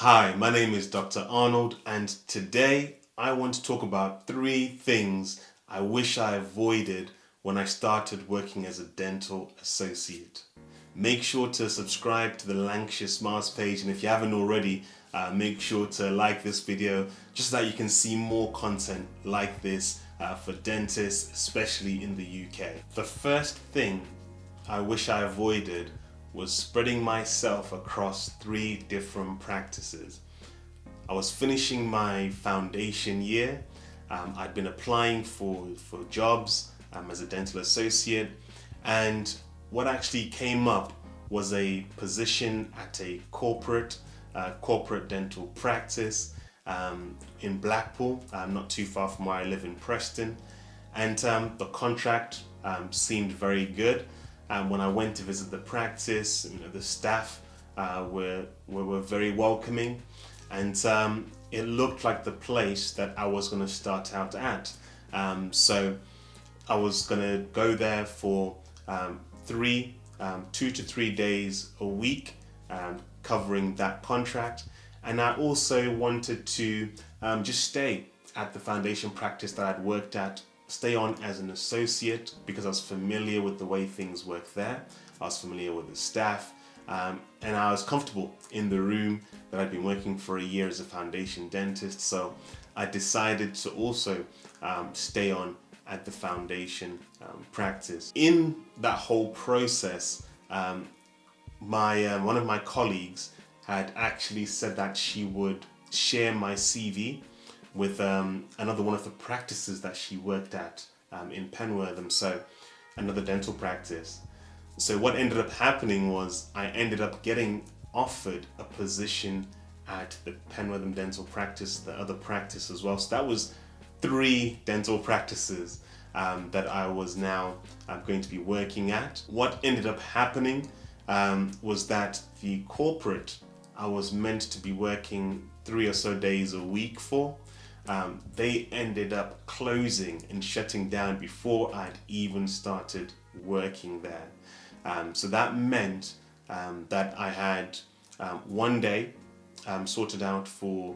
Hi, my name is Dr. Arnold, and today I want to talk about 3 things I wish I avoided when I started working as a dental associate. Make sure to subscribe to the Lancashire Smiles page, and if you haven't already, make sure to like this video just so that you can see more content like this for dentists, especially in the UK. The first thing I wish I avoided was spreading myself across 3 different practices. I was finishing my foundation year. I'd been applying for jobs as a dental associate, and what actually came up was a position at a corporate dental practice in Blackpool, not too far from where I live in Preston, and the contract seemed very good. When I went to visit the practice, the staff were very welcoming, and it looked like the place that I was going to start out at. So I was going to go there for 2 to 3 days a week, covering that contract, and I also wanted to just stay at the foundation practice that I'd worked at, stay on as an associate, because I was familiar with the way things work there. I was familiar with the staff, and I was comfortable in the room that I'd been working for a year as a foundation dentist. So I decided to also stay on at the foundation practice. In that whole process, one of my colleagues had actually said that she would share my CV with another one of the practices that she worked at in Penwortham, so another dental practice. So what ended up happening was I ended up getting offered a position at the Penwortham dental practice, the other practice as well. So that was 3 dental practices that I was now going to be working at. What ended up happening was that the corporate I was meant to be working 3 or so days a week for, they ended up closing and shutting down before I'd even started working there. So that meant that I had 1 day sorted out for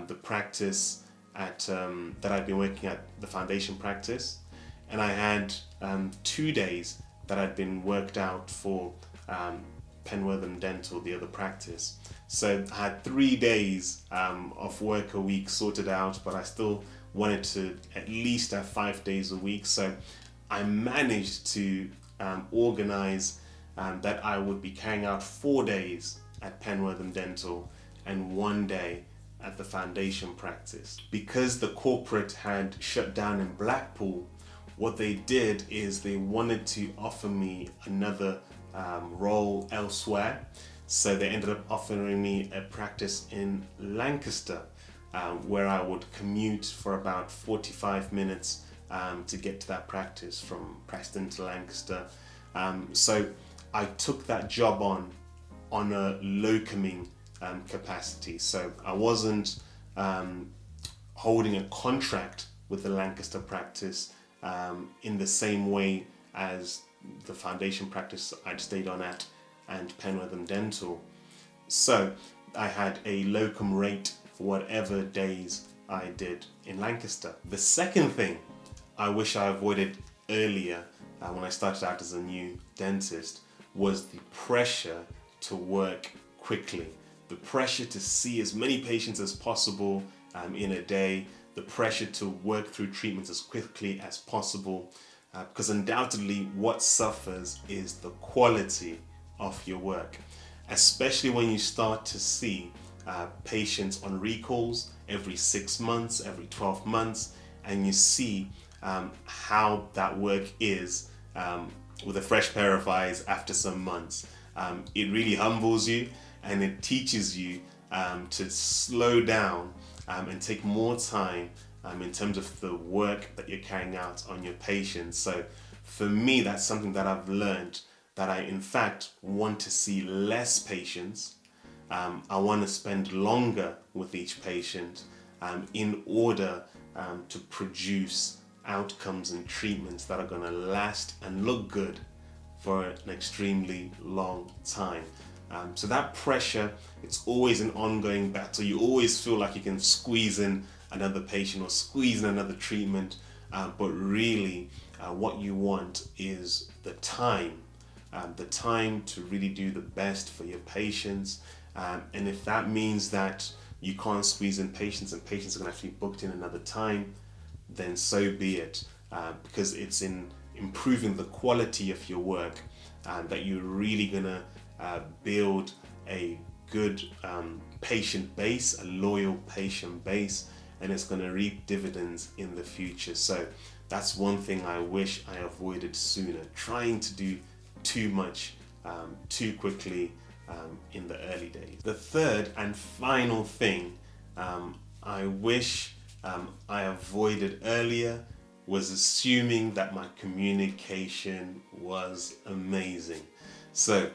the practice that I'd been working at, the foundation practice, and I had 2 days that I'd been worked out for Penwortham Dental, the other practice. So I had 3 days of work a week sorted out, but I still wanted to at least have 5 days a week. So I managed to organize that I would be carrying out 4 days at Penwortham Dental and 1 day at the foundation practice. Because the corporate had shut down in Blackpool, what they did is they wanted to offer me another role elsewhere. So they ended up offering me a practice in Lancaster, where I would commute for about 45 minutes to get to that practice from Preston to Lancaster. So I took that job on a locuming capacity. So I wasn't holding a contract with the Lancaster practice in the same way as the foundation practice I'd stayed on at and Penwortham Dental. So I had a locum rate for whatever days I did in Lancaster. The second thing I wish I avoided earlier when I started out as a new dentist was the pressure to work quickly. The pressure to see as many patients as possible in a day, the pressure to work through treatments as quickly as possible, because undoubtedly what suffers is the quality of your work, especially when you start to see patients on recalls every 6 months, every 12 months, and you see how that work is with a fresh pair of eyes after some months. It really humbles you, and it teaches you to slow down and take more time in terms of the work that you're carrying out on your patients. So for me, that's something that I've learned, that I in fact want to see less patients. I want to spend longer with each patient in order to produce outcomes and treatments that are going to last and look good for an extremely long time. So that pressure, it's always an ongoing battle. You always feel like you can squeeze in another patient or squeeze in another treatment, but really what you want is the time to really do the best for your patients. And if that means that you can't squeeze in patients and patients are going to have to be booked in another time, then so be it, because it's in improving the quality of your work that you're really going to build a good patient base, a loyal patient base, and it's going to reap dividends in the future. So that's one thing I wish I avoided sooner, trying to do too much too quickly in the early days. The third and final thing I wish I avoided earlier was assuming that my communication was amazing. So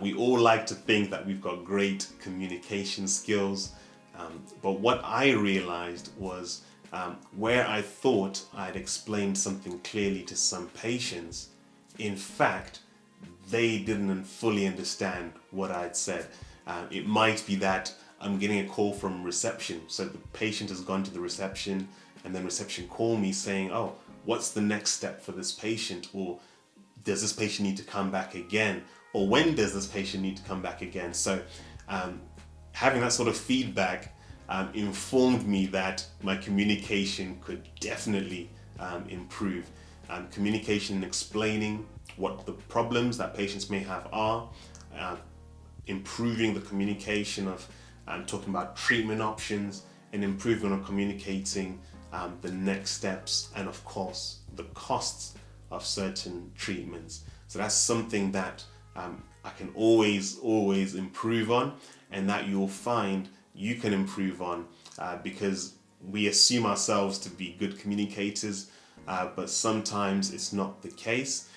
we all like to think that we've got great communication skills, but what I realized was where I thought I'd explained something clearly to some patients, in fact, they didn't fully understand what I'd said. It might be that I'm getting a call from reception, so the patient has gone to the reception and then reception call me saying, oh, what's the next step for this patient? Or does this patient need to come back again? Or when does this patient need to come back again? So having that sort of feedback informed me that my communication could definitely improve. Communication and explaining what the problems that patients may have are, improving the communication of talking about treatment options, and improving on communicating the next steps, and of course the costs of certain treatments. So that's something that I can always improve on, and that you'll find you can improve on because we assume ourselves to be good communicators, but sometimes it's not the case.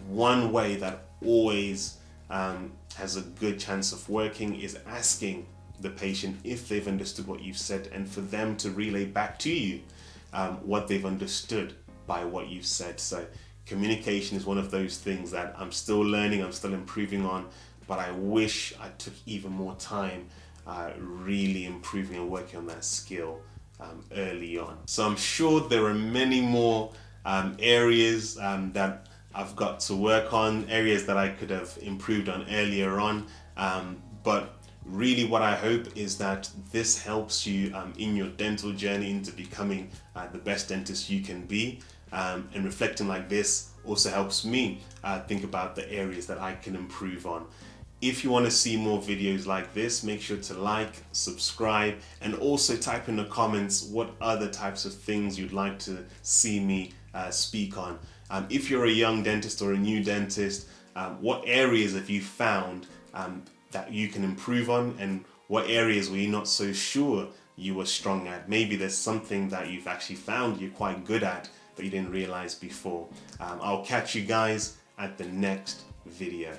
One way that always has a good chance of working is asking the patient if they've understood what you've said, and for them to relay back to you what they've understood by what you've said. So communication is one of those things that I'm still learning, I'm still improving on, but I wish I took even more time really improving and working on that skill early on. So I'm sure there are many more areas that I've got to work on, areas that I could have improved on earlier on, but really what I hope is that this helps you in your dental journey into becoming the best dentist you can be, and reflecting like this also helps me think about the areas that I can improve on. If you want to see more videos like this, make sure to like, subscribe, and also type in the comments what other types of things you'd like to see me speak on. If you're a young dentist or a new dentist, what areas have you found that you can improve on, and what areas were you not so sure you were strong at? Maybe there's something that you've actually found you're quite good at that you didn't realize before. I'll catch you guys at the next video.